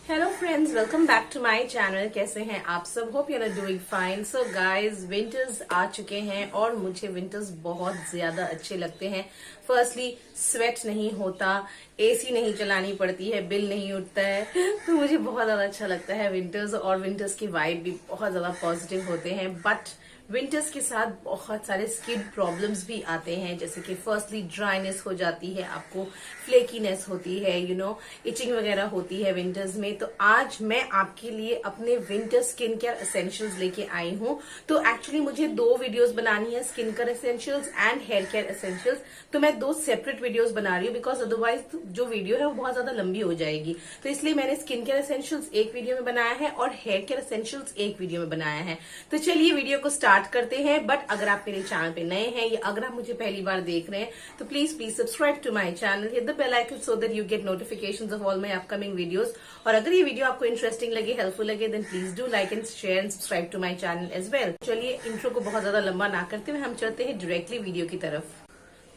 Hello friends, welcome back to my channel. कैसे हैं आप सब? Hope you are doing fine. So guys, winters आ चुके हैं और मुझे विंटर्स बहुत ज्यादा अच्छे लगते हैं। फर्स्टली, स्वेट नहीं होता, एसी नहीं चलानी पड़ती है, बिल नहीं उठता है, तो मुझे बहुत ज्यादा अच्छा लगता है विंटर्स। और विंटर्स की वाइब भी बहुत ज्यादा पॉजिटिव होते हैं। बट विंटर्स के साथ बहुत सारे स्किन प्रॉब्लम्स भी आते हैं, जैसे कि फर्स्टली ड्राइनेस हो जाती है, आपको फ्लेकीनेस होती है, इचिंग वगैरह होती है विंटर्स में। तो आज मैं आपके लिए अपने विंटर स्किन केयर एसेंशियल्स लेके आई हूँ। तो एक्चुअली मुझे दो वीडियोस बनानी है, skin care essentials and hair care essentials. तो मैं दो सेपरेट वीडियोस बना रही हूँ, बिकॉज अदरवाइज जो वीडियो है वो बहुत ज्यादा लंबी हो जाएगी। तो इसलिए मैंने स्किन केयर एसेंशियल्स एक वीडियो में बनाया है और हेयर केयर एसेंशियल्स एक वीडियो में बनाया है। तो चलिए वीडियो को स्टार्ट करते हैं। बट अगर आप मेरे चैनल पे नए हैं या अगर आप मुझे पहली बार देख रहे हैं तो please subscribe to my channel, hit the bell icon so that you get notifications of all my upcoming videos. और अगर ये वीडियो आपको इंटरेस्टिंग लगे, हेल्पफुल लगे, then please do like and share and subscribe to my channel as well. चलिए intro को बहुत ज्यादा लंबा ना करते हुए हम चलते हैं डायरेक्टली वीडियो की तरफ।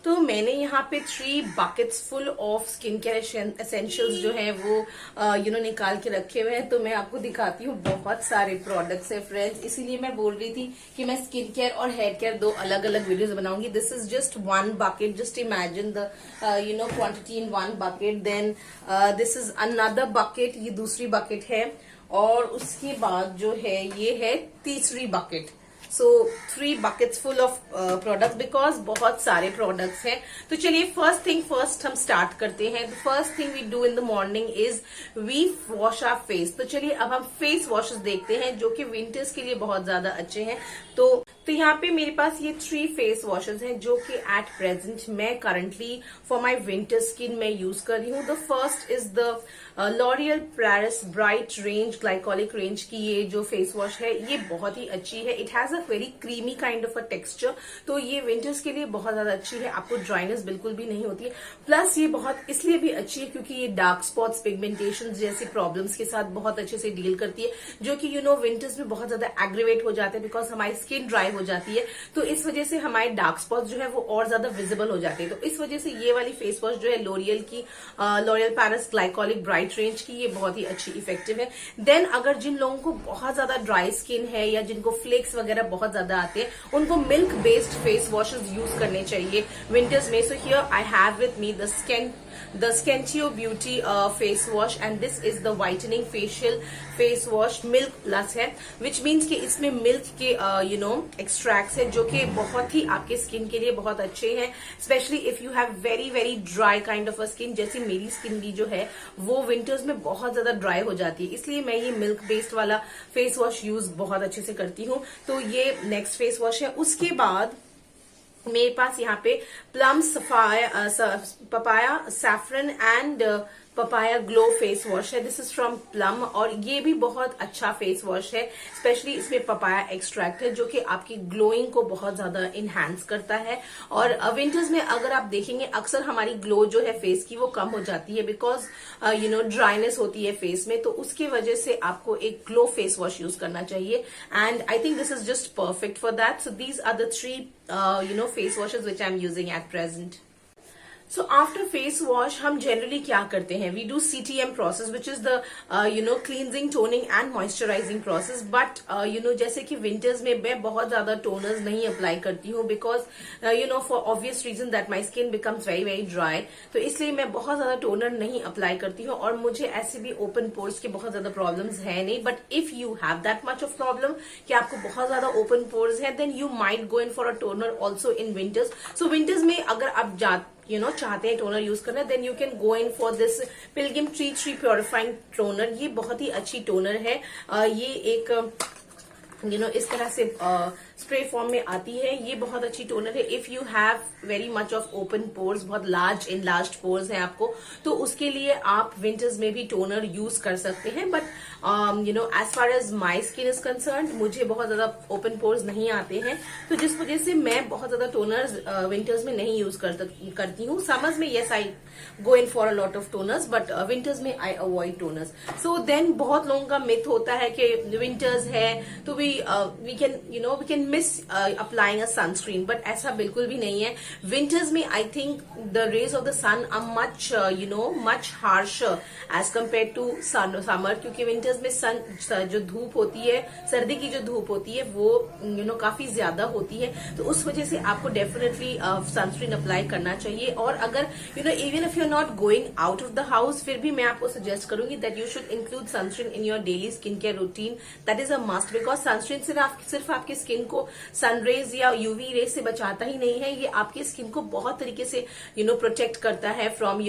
तो मैंने यहाँ पे 3 buckets full of skin care essentials जो है वो निकाल के रखे हुए हैं। तो मैं आपको दिखाती हूँ, बहुत सारे प्रोडक्ट्स है फ्रेंड्स, इसीलिए मैं बोल रही थी कि मैं स्किन केयर और हेयर केयर दो अलग अलग वीडियोस बनाऊंगी। This is just 1 bucket, just imagine the quantity in 1 bucket. Then this is another bucket, ये दूसरी बकेट है। और उसके बाद जो है ये है तीसरी bucket. So 3 buckets full of products, because बहुत सारे प्रोडक्ट्स हैं। तो चलिए फर्स्ट थिंग फर्स्ट हम स्टार्ट करते हैं। The first thing we do in the morning is we wash our face. तो चलिए अब हम फेस वॉशेस देखते हैं जो कि विंटर्स के लिए बहुत ज्यादा अच्छे हैं। तो यहाँ पे मेरे पास ये 3 फेस वॉशेस हैं जो कि एट प्रेजेंट मैं currently for my winter skin में यूज कर रही हूँ। The first is the L'Oreal Paris bright range glycolic range की ये जो फेस वॉश है, ये बहुत ही अच्छी है। It has a very creamy kind of a texture. तो ये विंटर्स के लिए बहुत ज्यादा अच्छी है, आपको ड्राइनेस बिल्कुल भी नहीं होती है। प्लस ये बहुत इसलिए भी अच्छी है क्योंकि ये डार्क स्पॉट्स, पिगमेंटेशन जैसी प्रॉब्लम्स के साथ बहुत अच्छे से डील करती है, जो कि विंटर्स में बहुत ज्यादा एग्रीवेट हो जाते हैं, बिकॉज हमारी स्किन ड्राई हो जाती है। तो इस वजह से हमारे डार्क स्पॉट्स जो है वो और ज्यादा विजिबल हो जाते हैं। तो इस वजह से ये वाली फेस वॉश जो है लॉरियल की L'Oreal Paris glycolic bright range की, ये बहुत ही अच्छी इफेक्टिव है। देन अगर जिन लोगों को बहुत ज्यादा ड्राई स्किन है या जिनको फ्लेक्स वगैरह बहुत ज्यादा आते हैं, उनको milk based face washes use करने चाहिए विंटर्स में। So here I have with me the Skentio Beauty face wash, and this is the whitening facial face wash milk plus है, which means कि इसमें मिल्क के एक्सट्रैक्ट्स है जो कि बहुत ही आपके स्किन के लिए बहुत अच्छे हैं, specially if you have very very dry kind of a skin. जैसे मेरी स्किन भी जो है वो विंटर्स में बहुत ज्यादा ड्राई हो जाती है, इसलिए मैं ये मिल्क बेस्ड वाला फेस वॉश यूज बहुत अच्छे से करती हूँ। तो ये नेक्स्ट फेस वॉश है। उसके बाद मेरे पास यहाँ पे plum papaya saffron and papaya glow face wash है। दिस इज फ्रॉम प्लम और ये भी बहुत अच्छा फेस वॉश है, स्पेशली इसमें पपाया एक्सट्रैक्ट है जो कि आपकी ग्लोइंग को बहुत ज्यादा इनहैंस करता है। और विंटर्स में अगर आप देखेंगे अक्सर हमारी ग्लो जो है फेस की वो कम हो जाती है, बिकॉज ड्राइनेस होती है फेस में। तो उसकी वजह से आपको एक ग्लो फेस वॉश यूज करना चाहिए, and I think this is just perfect for that. So these are the 3 face washes which I am using at present. So after face wash हम जनरली क्या करते हैं, we do CTM process which is the cleansing, toning and moisturizing process. But जैसे कि winters में मैं बहुत ज्यादा टोनर्स नहीं अप्लाई करती हूँ, because for obvious reason that my skin becomes very very dry. तो इसलिए मैं बहुत ज्यादा टोनर नहीं अप्लाई करती हूँ, और मुझे ऐसे भी ओपन पोर्स के बहुत ज्यादा प्रॉब्लम्स है नहीं। But if you have that much of problem कि आपको बहुत ज्यादा ओपन पोर्स है, then you might go in for a toner also in winters. So winters में अगर आप चाहते हैं टोनर यूज करना, then you can go in for this Pilgrim tree purifying toner. ये बहुत ही अच्छी टोनर है। ये एक इस तरह से स्प्रे फॉर्म में आती है। ये बहुत अच्छी टोनर है। If you have very much of open pores, बहुत लार्ज इनलार्ज्ड पोर्स हैं आपको, तो उसके लिए आप विंटर्स में भी टोनर यूज कर सकते हैं। But as far as my skin is concern, मुझे बहुत ज्यादा ओपन पोर्स नहीं आते हैं, तो जिस वजह से मैं बहुत ज्यादा टोनर्स विंटर्स में नहीं यूज करती हूँ। समर्स में yes I go in for a lot of toners, but winters में I avoid toners. So then बहुत लोगों का मिथ होता है कि विंटर्स है तो we can miss applying a sunscreen, but ऐसा बिल्कुल भी नहीं है। विंटर्स में I think the rays of the sun are much much harsher as compare to summer, क्योंकि विंटर्स में सन जो धूप होती है, सर्दी की जो धूप होती है वो काफी ज्यादा होती है। तो उस वजह से आपको डेफिनेटली सनस्क्रीन अप्लाई करना चाहिए। और अगर even if you are not going out of the house, फिर भी मैं आपको सजेस्ट करूंगी that you should include sunscreen in your daily skin care routine. That is a must, because sunscreen सिर्फ आपकी स्किन को सनरेज या यूवी रेज से बचाता ही नहीं है, ये आपकी स्किन को बहुत तरीके से प्रोटेक्ट करता है फ्रॉम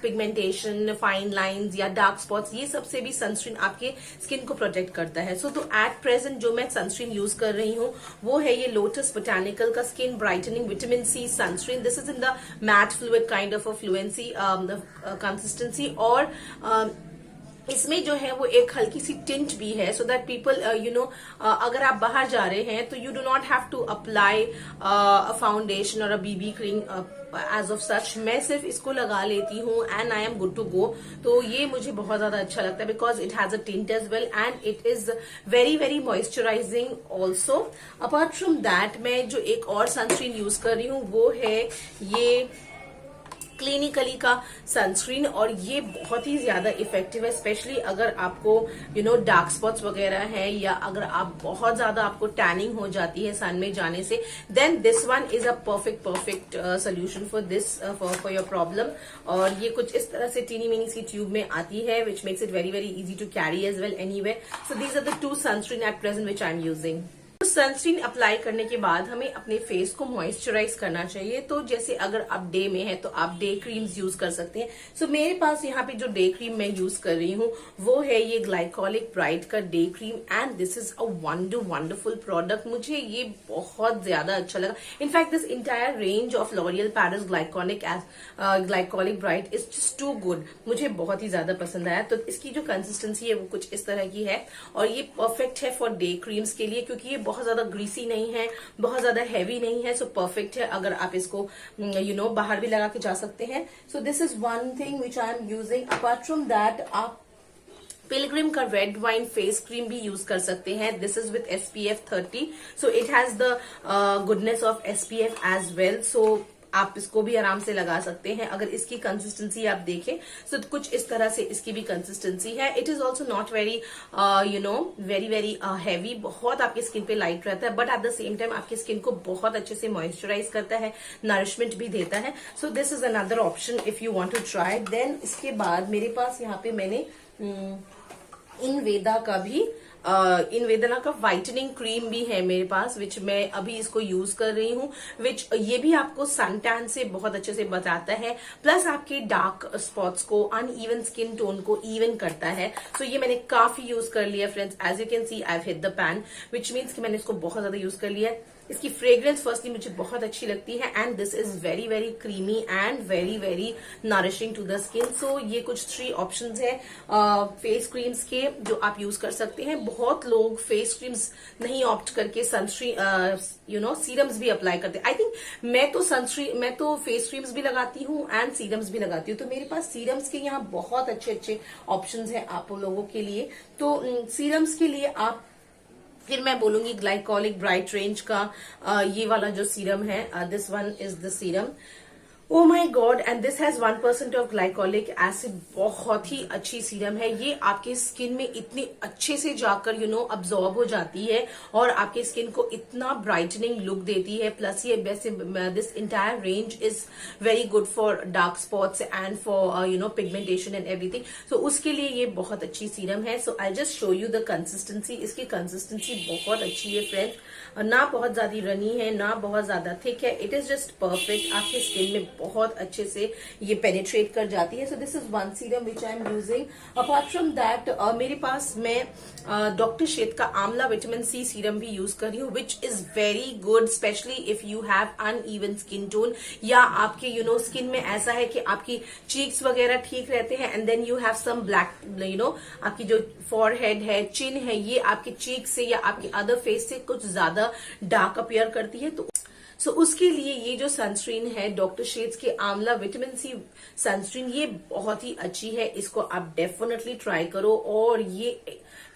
पिगमेंटेशन, फाइन लाइंस या डार्क स्पॉट्स। ये सबसे भी सनस्क्रीन आपके स्किन को प्रोटेक्ट करता है। सो तो एट प्रेजेंट जो मैं सनस्क्रीन यूज कर रही हूँ वो है ये लोटस बोटानिकल का skin brightening vitamin C sunscreen. This is in the matte fluid kind of a fluency consistency, और इसमें जो है वो एक हल्की सी टिंट भी है, सो दैट पीपल अगर आप बाहर जा रहे हैं तो you do not have to apply a foundation और a BB cream as of such. मैं सिर्फ इसको लगा लेती हूँ and I am good to go. तो ये मुझे बहुत ज्यादा अच्छा लगता है because it has a tint as well and it is very very moisturising also. Apart from that मैं जो एक और सनस्क्रीन यूज कर रही हूँ वो है ये क्लिनिकली का सनस्क्रीन, और ये बहुत ही ज्यादा इफेक्टिव है, स्पेशली अगर आपको डार्क स्पॉट्स वगैरह है या अगर आप बहुत ज्यादा आपको टैनिंग हो जाती है सन में जाने से, then this one is a perfect solution for this for your problem. और ये कुछ इस तरह से टीनी मिनी सी ट्यूब में आती है which makes it very very easy to carry as well anywhere. So these are the two sunscreen at present which I am using. Sunscreen apply करने के बाद हमें अपने फेस को मॉइस्चराइज करना चाहिए। तो जैसे अगर आप डे में है तो आप डे क्रीम्स यूज कर सकते हैं। सो मेरे पास यहाँ पे जो डे क्रीम मैं यूज कर रही हूँ वो है ये ग्लाइकोलिक ब्राइट का day cream, and this is a wonderful product. मुझे ये बहुत ज्यादा अच्छा लगा। In fact this entire range of L'Oreal Paris glycolic bright is just too good. मुझे बहुत ही ज्यादा पसंद आया। तो इसकी जो कंसिस्टेंसी है वो कुछ इस तरह की है, और ये परफेक्ट है फॉर डे क्रीम्स के लिए, क्योंकि ये बहुत ज्यादा ग्रीसी नहीं है, बहुत ज्यादा हैवी नहीं है। सो परफेक्ट है अगर आप इसको बाहर भी लगा के जा सकते हैं। So this is one thing which I am using. Apart from that आप पिलग्रिम का रेड वाइन फेस क्रीम भी यूज कर सकते हैं। This is with SPF 30, so it has the goodness of SPF as well. So आप इसको भी आराम से लगा सकते हैं। अगर इसकी कंसिस्टेंसी आप देखें तो कुछ इस तरह से इसकी भी कंसिस्टेंसी है। It is also not very very very heavy, बहुत आपकी स्किन पे लाइट रहता है, but at the same time आपकी स्किन को बहुत अच्छे से मॉइस्चराइज करता है, नरिशमेंट भी देता है। So this is another option if you want to try. Then इसके बाद मेरे पास यहाँ पे मैंने इनवेदा का भी इनवेदना का व्हाइटनिंग क्रीम भी है मेरे पास, विच मैं अभी इसको यूज कर रही हूँ, विच ये भी आपको सन टैन से बहुत अच्छे से बचाता है, प्लस आपके डार्क स्पॉट्स को, अनइवन स्किन टोन को इवन करता है। सो ये मैंने काफी यूज कर लिया friends. As you can see I have hit the pan, which means कि मैंने इसको बहुत ज्यादा यूज कर लिया है। इसकी फ्रेग्रेंस फर्स्टली मुझे बहुत अच्छी लगती है, and this is very very creamy and very very nourishing to the skin. So ये कुछ 3 ऑप्शंस है फेस क्रीम्स के जो आप यूज कर सकते हैं। बहुत लोग फेस क्रीम्स नहीं ऑप्ट करके सनस्क्रीन सीरम्स भी अप्लाई करते हैं। आई थिंक मैं तो फेस क्रीम्स भी लगाती हूँ एंड सीरम्स भी लगाती हूँ। तो मेरे पास सीरम्स के यहाँ बहुत अच्छे अच्छे ऑप्शंस हैं आप लोगों के लिए। तो सीरम्स के लिए आप फिर मैं बोलूंगी ग्लाइकोलिक ब्राइट रेंज का ये वाला जो सीरम है, this one is the serum. Oh my God, and this has 1% of glycolic acid. बहुत ही अच्छी सीरम है ये, आपके स्किन में इतनी अच्छे से जाकर अब्सॉर्ब हो जाती है और आपके स्किन को इतना ब्राइटनिंग लुक देती है। प्लस ये this entire range is very good for dark spots and for pigmentation and everything. So उसके लिए ये बहुत अच्छी सीरम है। So I just show you the consistency. इसकी कंसिस्टेंसी बहुत अच्छी है फ्रेंड्स, ना बहुत ज्यादा रनी है ना बहुत ज्यादा थिक है। इट इज जस्ट परफेक्ट, आपके स्किन में बहुत अच्छे से ये पेनिट्रेट कर जाती है। So this is one serum which I am using. Apart from that मेरे पास मैं डॉक्टर शेट का आंवला विटामिन सी सीरम भी यूज कर रही हूँ, विच is very good specially if you have uneven skin tone, या आपके स्किन में ऐसा है कि आपकी चीक्स वगैरह ठीक रहते हैं and then you have some black आपकी जो फॉरहेड है, चिन है, ये आपके चीक से या आपके अदर फेस से कुछ ज्यादा डार्क अपीयर करती है। सो उसके लिए ये जो सनस्क्रीन है डॉक्टर शेड्स के आंवला विटामिन सी सनस्क्रीन, ये बहुत ही अच्छी है, इसको आप डेफिनेटली ट्राई करो। और ये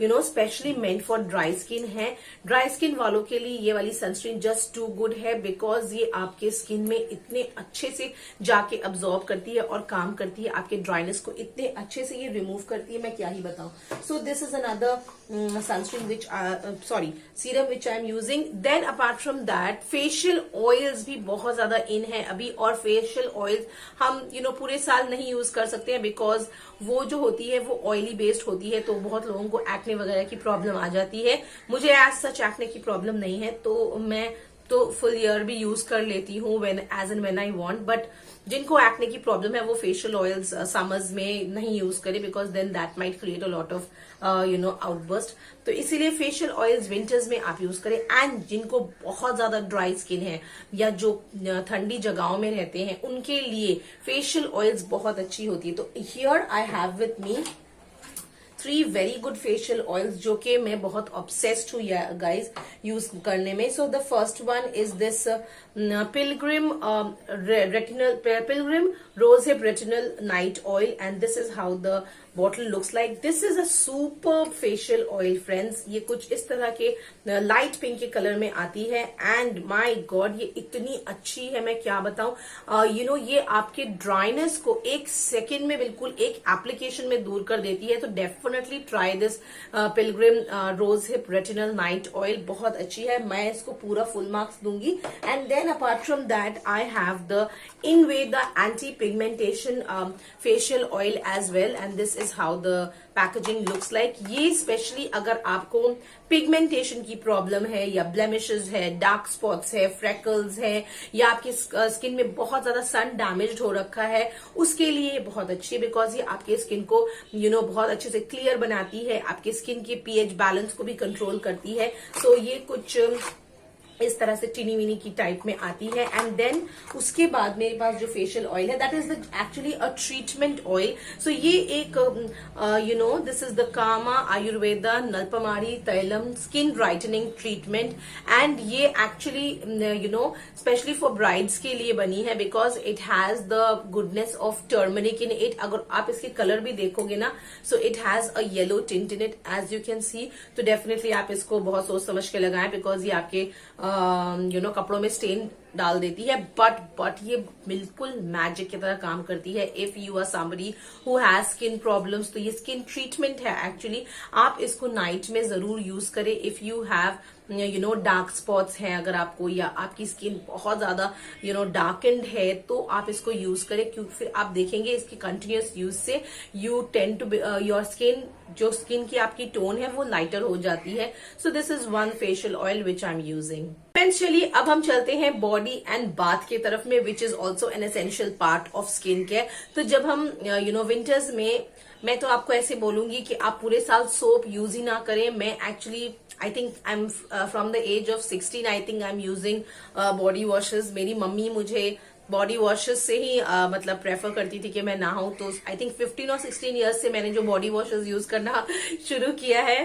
specially meant for dry skin है। ड्राई स्किन वालों के लिए ये वाली सनस्क्रीन जस्ट टू गुड है, बिकॉज ये आपके स्किन में इतने अच्छे से जाके अब्सॉर्ब करती है और काम करती है, आपके ड्राइनेस को इतने अच्छे से ये रिमूव करती है, मैं क्या ही बताऊं। So this is another sunscreen which serum which I am using. Then apart from that facial oils भी बहुत ज्यादा इन है अभी, और फेशियल ऑयल्स हम पूरे साल नहीं यूज कर सकते हैं, बिकॉज वो जो होती है वो ऑयली बेस्ड होती है, तो बहुत लोगों को एक्ने वगैरह की प्रॉब्लम आ जाती है। मुझे एज सच एक्ने की प्रॉब्लम नहीं है, तो मैं तो फुल ईयर भी यूज कर लेती हूँ as and when I want. But जिनको एक्ने की प्रॉब्लम है वो फेशियल ऑयल्स समर्स में नहीं यूज करे, because then that might create a lot of outburst. तो इसीलिए फेशियल ऑयल्स विंटर्स में आप यूज करें। एंड जिनको बहुत ज्यादा ड्राई स्किन है या जो ठंडी जगहों में रहते हैं, उनके लिए फेशियल ऑयल्स बहुत अच्छी होती है। तो here I have with me 3 very good facial oils जो कि मैं बहुत ऑब्सेस्ड हूँ गाइज यूज करने में। So the first one is this Pilgrim rose hip retinal night oil, and this is how the bottle looks like. This is a super facial oil friends. ये कुछ इस तरह के लाइट पिंक के colour में आती है, एंड माय गॉड ये इतनी अच्छी है, मैं क्या बताऊं। ये आपके ड्राइनेस को 1 सेकेंड में बिल्कुल एक एप्लीकेशन में दूर कर देती है। तो definitely try this Pilgrim rose hip retinal night oil, बहुत अच्छी है, मैं इसको पूरा फुल मार्क्स दूंगी। And then apart from that I have the Inveda anti pigmentation facial oil as well, and this is how the packaging looks like. ये specially अगर आपको पिगमेंटेशन की प्रॉब्लम है, या ब्लेमिशेस है, डार्क स्पॉट्स है, फ्रेकल्स है, या आपकी स्किन में बहुत ज्यादा सन डैमेज हो रखा है, उसके लिए ये बहुत अच्छी है, बिकॉज ये आपके स्किन को बहुत अच्छे से क्लियर बनाती है, आपके स्किन के पीएच बैलेंस को भी कंट्रोल करती है। सो ये कुछ इस तरह से टिनी विनी की टाइप में आती है। एंड देन उसके बाद मेरे पास जो फेशियल ऑयल है that is actually a treatment oil. So ये एक this is the Kama Ayurveda Nalpamaradi thailam skin brightening treatment, and ये एक्चुअली स्पेशली फॉर ब्राइड्स के लिए बनी है, because it has the goodness of turmeric in it. अगर आप इसके कलर भी देखोगे ना, so it has a yellow tint in it as you can see. तो डेफिनेटली आप इसको बहुत सोच समझ के लगाएं, बिकॉज ये आपके कपड़ों में स्टेन डाल देती है, बट ये बिल्कुल मैजिक की तरह काम करती है। If you are somebody who has skin problems, तो ये स्किन ट्रीटमेंट है एक्चुअली। आप इसको नाइट में जरूर यूज करें if you have dark spots हैं अगर आपको, या आपकी स्किन बहुत ज्यादा डार्केंड है, तो आप इसको यूज करें, क्योंकि फिर आप देखेंगे इसके कंटिन्यूअस यूज से you tend to your skin, जो स्किन की आपकी टोन है वो लाइटर हो जाती है। So this is one facial oil which I am using. Friends चलिए अब हम चलते हैं बॉडी एंड बाथ की तरफ में, which is also an essential part of skin care. तो जब हम विंटर्स में, मैं तो आपको ऐसे बोलूंगी कि आप पूरे साल सोप यूज ही ना करें। मैं actually I think I am from the age of 16 I think I am using body washes. मेरी मम्मी मुझे बॉडी वॉशेस से ही मतलब प्रेफर करती थी कि मैं नहाऊं, तो आई थिंक 15 और 16 ईयर्स से मैंने जो बॉडी वॉशेस यूज करना शुरू किया है।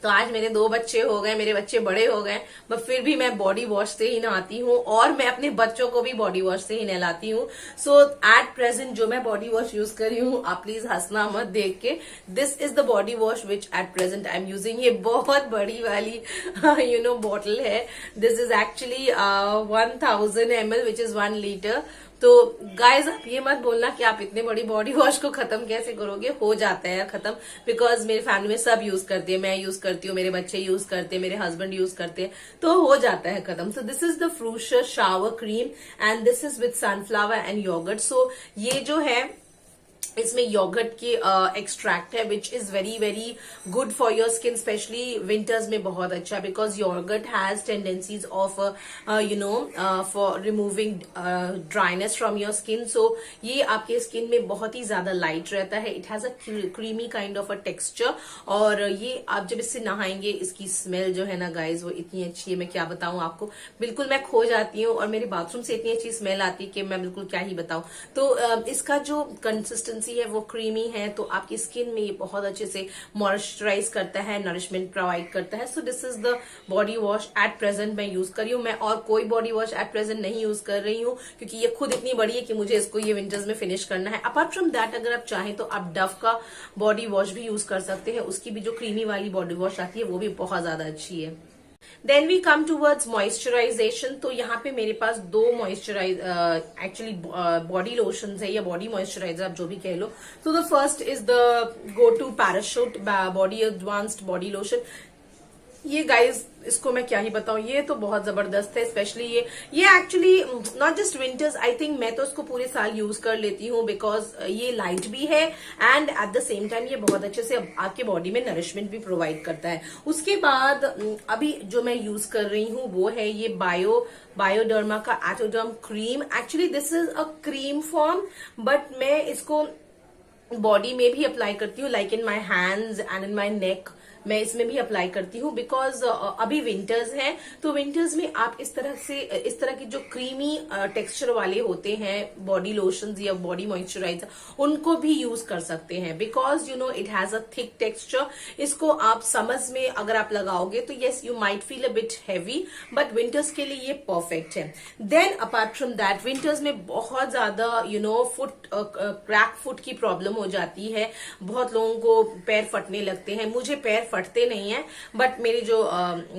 तो आज मेरे 2 बच्चे हो गए, मेरे बच्चे बड़े हो गए, बट फिर भी मैं बॉडी वॉश से ही नहाती हूँ, और मैं अपने बच्चों को भी बॉडी वॉश से ही नहलाती हूँ। सो एट प्रेजेंट जो मैं बॉडी वॉश यूज कर रही हूँ, आप प्लीज हंसना मत देख के, this is the body wash which at present I am using. ये बहुत बड़ी वाली बॉटल है। This is actually 1000 ml which is 1 litre. तो गाइज आप ये मत बोलना कि आप इतने बड़ी बॉडी वॉश को खत्म कैसे करोगे, हो जाता है खत्म, बिकॉज मेरे फैमिली में सब यूज करते हैं, मैं यूज करती हूँ, मेरे बच्चे यूज करते हैं, मेरे हस्बैंड यूज करते हैं, तो हो जाता है खत्म। So this is the Frusher shower cream and this is with sunflower and yoghurt. So ये जो है इसमें योगर्ट की एक्सट्रैक्ट है which is very very good for your skin, specially winters में बहुत अच्छा, because yoghurt has tendencies of for removing dryness from your skin. So ये आपके स्किन में बहुत ही ज्यादा लाइट रहता है, it has a creamy kind of a texture, और ये आप जब इससे नहाएंगे, इसकी स्मेल जो है ना गाइज वो इतनी अच्छी है, मैं क्या बताऊं आपको, बिल्कुल मैं खो जाती हूँ, और मेरे बाथरूम से इतनी अच्छी स्मेल आती है कि मैं बिल्कुल क्या ही बताऊं। तो इसका जो कंसिस्टेंसी कंसिस्टेंसी है वो क्रीमी है, तो आपकी स्किन में ये बहुत अच्छे से मॉइस्चराइज करता है, नरिशमेंट प्रोवाइड करता है। So this is the body wash at present मैं यूज कर रही हूँ। मैं और कोई बॉडी वॉश एट प्रेजेंट नहीं यूज कर रही हूँ, क्योंकि ये खुद इतनी बड़ी है कि मुझे इसको ये विंटर्स में फिनिश करना है। अपार्ट फ्रॉम दैट, अगर आप चाहें तो आप डव का बॉडी वॉश भी यूज कर सकते हैं। उसकी भी जो क्रीमी वाली बॉडी वॉश आती है वो भी बहुत ज्यादा अच्छी है। Then we come towards moisturisation. तो यहाँ पे मेरे पास दो मॉइस्चराइज एक्चुअली बॉडी लोशन है या बॉडी मॉइस्चराइजर, आप जो भी कह लो। तो the first is the go to Parachute body advanced body lotion. ये गाइज, इसको मैं क्या ही बताऊं, ये तो बहुत जबरदस्त है। स्पेशली ये actually not just winters, I think मैं तो इसको पूरे साल यूज कर लेती हूँ, बिकॉज ये लाइट भी है and at the same time ये बहुत अच्छे से आपके बॉडी में नरिशमेंट भी प्रोवाइड करता है। उसके बाद अभी जो मैं यूज कर रही हूँ वो है ये बायोडर्मा का Atoderm cream. Actually this is a cream form, but मैं इसको बॉडी में भी अप्लाई करती हूँ, like in my hands and in my neck. मैं इसमें भी अप्लाई करती हूँ बिकॉज अभी विंटर्स हैं, तो विंटर्स में आप इस तरह की जो क्रीमी टेक्सचर वाले होते हैं बॉडी लोशंस या बॉडी मॉइस्चराइजर, उनको भी यूज कर सकते हैं, because you know it has a thick texture. इसको आप समर्स में अगर आप लगाओगे तो yes you might feel a bit heavy, but winters के लिए ये परफेक्ट है। Then apart from that, winters में बहुत ज्यादा you know foot crack foot की प्रॉब्लम हो जाती है। बहुत लोगों को पैर फटने लगते हैं, मुझे पैर फटते नहीं है, बट मेरी जो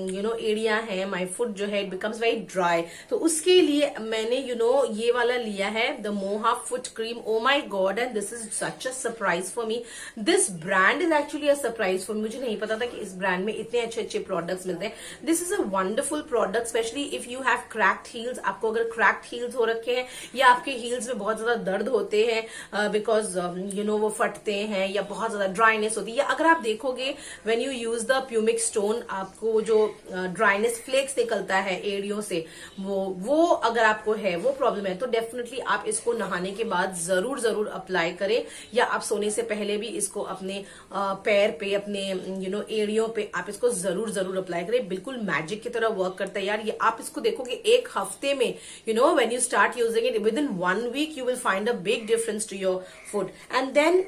यू नो एरिया है, माय फुट जो है, इट बिकम्स वेरी ड्राई। तो उसके लिए मैंने यू नो ये वाला लिया है, द मोहा foot cream. Oh my God, and this is such a surprise for me. This brand is actually a surprise for me. मुझे नहीं पता था कि इस ब्रांड में इतने अच्छे अच्छे प्रोडक्ट्स मिलते हैं। This is a wonderful product, specially if you have cracked heels. आपको अगर क्रैक्ड हील्स हो रखे हैं या आपके हील्स में बहुत ज्यादा दर्द होते हैं बिकॉज यू नो वो फटते हैं या बहुत ज्यादा ड्राइनेस होती है, या अगर आप देखोगे when you use the pumice stone, आपको जो ड्राइनेस फ्लेक्स निकलता है एड़ियों से, वो अगर आपको है वो प्रॉब्लम है, तो डेफिनेटली आप इसको नहाने के बाद जरूर अप्लाई करें, या आप सोने से पहले भी इसको अपने पैर पे, अपने यू नो एड़ियों पे आप इसको जरूर अप्लाई करें। बिल्कुल मैजिक की तरह वर्क करता है यार ये। आप इसको देखोगे एक हफ्ते में, you know when you start using it, with in 1 week you will find a big difference to your foot. And then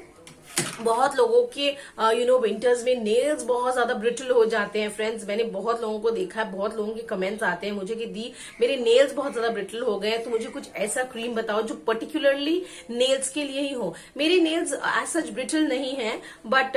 बहुत लोगों के यू नो विंटर्स में नेल्स बहुत ज्यादा ब्रिटल हो जाते हैं। फ्रेंड्स, मैंने बहुत लोगों को देखा है, बहुत लोगों के कमेंट्स आते हैं मुझे कि दी मेरे नेल्स बहुत ज्यादा ब्रिटल हो गए हैं, तो मुझे कुछ ऐसा क्रीम बताओ जो पर्टिकुलरली नेल्स के लिए ही हो। मेरे नेल्स एज सच ब्रिटल नहीं है, बट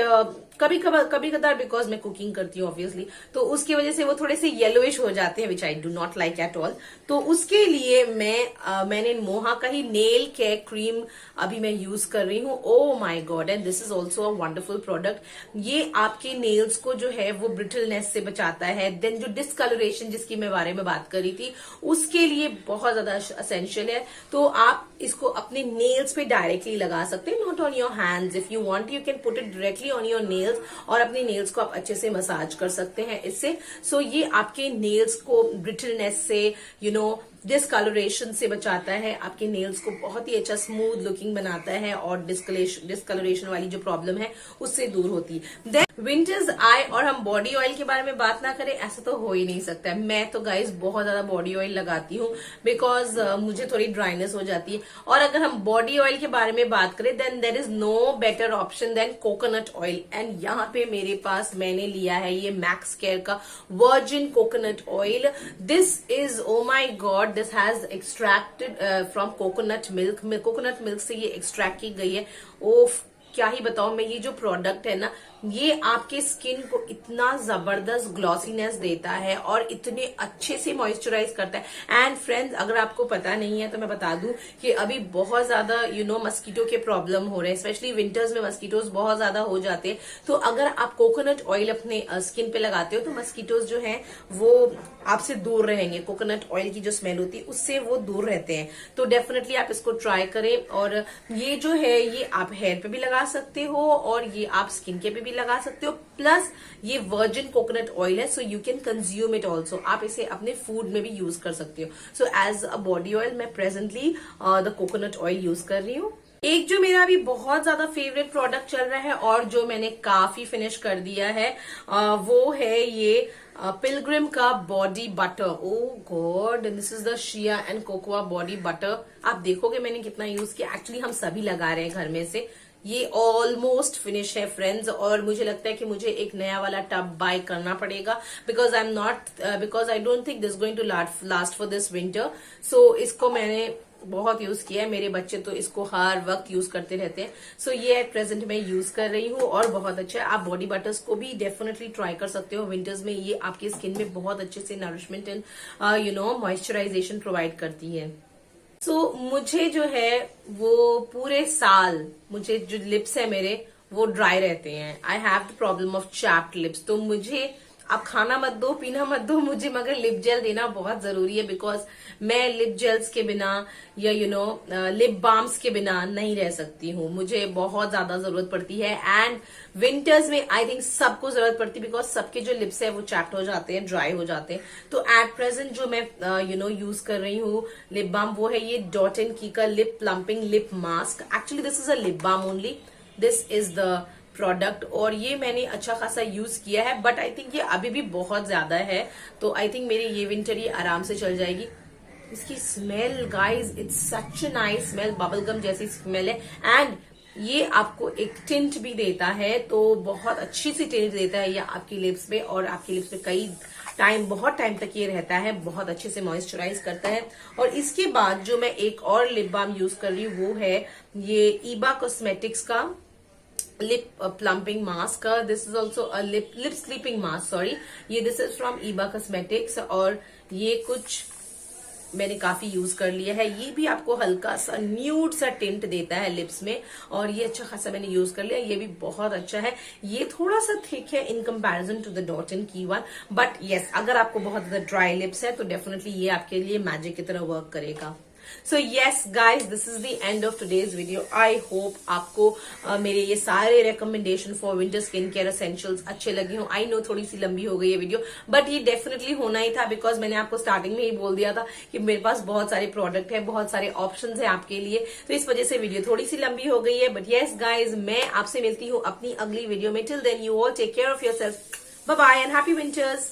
कभी कभार बिकॉज मैं कुकिंग करती हूँ ऑब्वियसली, तो उसकी वजह से वो थोड़े से येलोइश हो जाते हैं, which I do not like at all. तो उसके लिए मैंने मोहा का ही नेल केयर क्रीम अभी मैं यूज कर रही हूँ। Oh my God, and this is also a wonderful product. ये आपके नेल्स को जो है वो ब्रिटलनेस से बचाता है। देन जो डिस्कलरेशन जिसकी मैं बारे में बात करी थी, उसके लिए बहुत ज्यादा असेंशियल है। तो आप इसको अपने नेल्स पे डायरेक्टली लगा सकते हैं, not on your hands. If you want you can put it directly on your nails, और अपने नेल्स को आप अच्छे से मसाज कर सकते हैं इससे। सो ये आपके नेल्स को ब्रिटलनेस से, यू नो डिस्कलरेशन से बचाता है, आपके नेल्स को बहुत ही अच्छा स्मूथ लुकिंग बनाता है, और डिस्कलरेशन वाली जो प्रॉब्लम है उससे दूर होती है। देन विंटर्स आए और हम बॉडी ऑयल के बारे में बात ना करें, ऐसा तो हो ही नहीं सकता है। मैं तो गाइज बहुत ज्यादा बॉडी ऑयल लगाती हूँ, बिकॉज मुझे थोड़ी ड्राइनेस हो जाती है। और अगर हम बॉडी ऑयल के बारे में बात करें, then there is no better option than coconut oil. And यहाँ पे मेरे पास मैंने लिया है ये मैक्स केयर का virgin coconut oil. This is, oh my God, this has extracted from coconut milk. Coconut milk से ये एक्सट्रैक्ट की गई है। ओफ, क्या ही बताऊं मैं, ये जो प्रोडक्ट है ना, ये आपके स्किन को इतना जबरदस्त ग्लॉसीनेस देता है और इतने अच्छे से मॉइस्चराइज करता है। एंड फ्रेंड्स, अगर आपको पता नहीं है तो मैं बता दूं कि अभी बहुत ज्यादा यू नो मस्कीटो के प्रॉब्लम हो रहे हैं, स्पेशली विंटर्स में मस्कीटोज बहुत ज्यादा हो जाते हैं। तो अगर आप कोकोनट ऑयल अपने स्किन पे लगाते हो तो मस्कीटोज जो हैं वो आपसे दूर रहेंगे। कोकोनट ऑयल की जो स्मेल होती है उससे वो दूर रहते हैं। तो डेफिनेटली आप इसको ट्राई करें। और ये जो है ये आप हेयर पे भी लगा सकते हो और ये आप स्किन के पे भी लगा सकते हो। प्लस ये वर्जिन कोकोनट ऑयल है, so you can consume it also. आप इसे अपने फूड में भी यूज कर सकते हो। So as a body oil मैं presently the coconut oil use कर रही हूँ। एक जो मेरा अभी बहुत ज्यादा फेवरेट प्रोडक्ट चल रहा है और जो मैंने काफी फिनिश कर दिया है, वो है ये पिलग्रिम का body butter. Oh God, this is the shea and cocoa body butter. आप देखोगे मैंने कितना यूज किया। एक्चुअली हम सभी लगा रहे हैं घर में से, ये ऑलमोस्ट फिनिश है फ्रेंड्स, और मुझे लगता है कि मुझे एक नया वाला टब बाय करना पड़ेगा, because I don't think this going to last for this winter. So इसको मैंने बहुत यूज किया है, मेरे बच्चे तो इसको हर वक्त यूज करते रहते हैं। सो ये एट प्रेजेंट मैं यूज कर रही हूँ और बहुत अच्छा है। आप बॉडी बटर्स को भी डेफिनेटली ट्राई कर सकते हो विंटर्स में, ये आपकी स्किन में बहुत अच्छे से नरिशमेंट एंड मॉइस्चराइजेशन प्रोवाइड करती है। सो मुझे जो है वो पूरे साल मुझे जो लिप्स है मेरे वो ड्राई रहते हैं। आई have the problem of chapped lips. तो मुझे आप खाना मत दो, पीना मत दो, मुझे मगर लिप जेल देना बहुत जरूरी है, बिकॉज मैं लिप जेल्स के बिना या लिप बाम्स के बिना नहीं रह सकती हूँ। मुझे बहुत ज्यादा जरूरत पड़ती है एंड विंटर्स में आई थिंक सबको जरूरत पड़ती है, बिकॉज सबके जो लिप्स है वो चैप्ट हो जाते हैं, ड्राई हो जाते हैं। तो एट प्रेजेंट जो मैं यूज कर रही हूँ लिप बाम वो है ये डॉट एंड की का lip plumping lip mask. Actually this is a lip balm only, this is the product, और ये मैंने अच्छा खासा यूज किया है, बट आई थिंक ये अभी भी बहुत ज्यादा है। तो आई थिंक मेरी ये विंटर ये आराम से चल जाएगी। इसकी smell guys, it's such a nice smell, bubblegum जैसी स्मेल है एंड ये आपको एक टिंट भी देता है, तो बहुत अच्छी सी टिंट देता है ये आपकी लिप्स पे, और आपकी लिप्स पे बहुत टाइम तक ये रहता है, बहुत अच्छे से मॉइस्चराइज करता है। और इसके बाद जो मैं एक और लिप बाम यूज कर रही हूँ वो है ये ईबा कॉस्मेटिक्स का lip plumping mask. This is also a lip sleeping mask, sorry, ये this is from Iba cosmetics, और ये कुछ मैंने काफी यूज कर लिया है। ये भी आपको हल्का सा न्यूड सा टिंट देता है लिप्स में, और ये अच्छा खासा मैंने यूज कर लिया, ये भी बहुत अच्छा है। ये थोड़ा सा थिक है in comparison to the Dot and Key one, but yes अगर आपको बहुत ज्यादा ड्राई लिप्स है तो डेफिनेटली ये आपके लिए मैजिक की तरह वर्क करेगा। So yes guys, this is the end of today's video. I hope आपको मेरे ये सारे recommendation for winter skin care essentials अच्छे लगे हों। आई नो थोड़ी सी लंबी हो गई है वीडियो, बट ये डेफिनेटली होना ही था, बिकॉज मैंने आपको स्टार्टिंग में ही बोल दिया था कि मेरे पास बहुत सारे प्रोडक्ट है, बहुत सारे ऑप्शन है आपके लिए, तो इस वजह से वीडियो थोड़ी सी लंबी हो गई है। बट येस गाइज, मैं आपसे मिलती हूँ अपनी अगली वीडियो में। Till then you all take care of yourself, bye bye and happy winters.